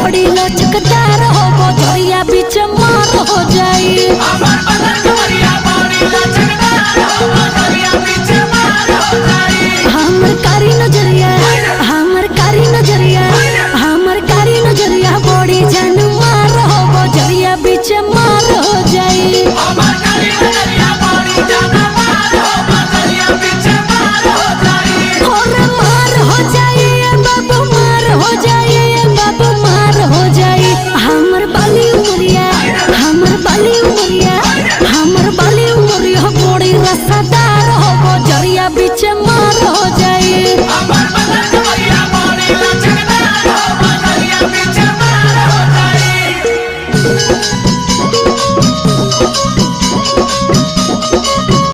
बड़ी लचकदार हो बजरिया बीच मार हो जाई हमर कारी नजरिया हमर कारी नजरिया हमर कारी नजरिया बड़ी जान मार हो बजरिया बीच मार हो जाई और मार हो जाई बाबू मार हो जाई बाबू मार हो जाई हमर बाली उमरिया हमर बाली उमरिया हमर बाली उमरिया बड़ी रसदार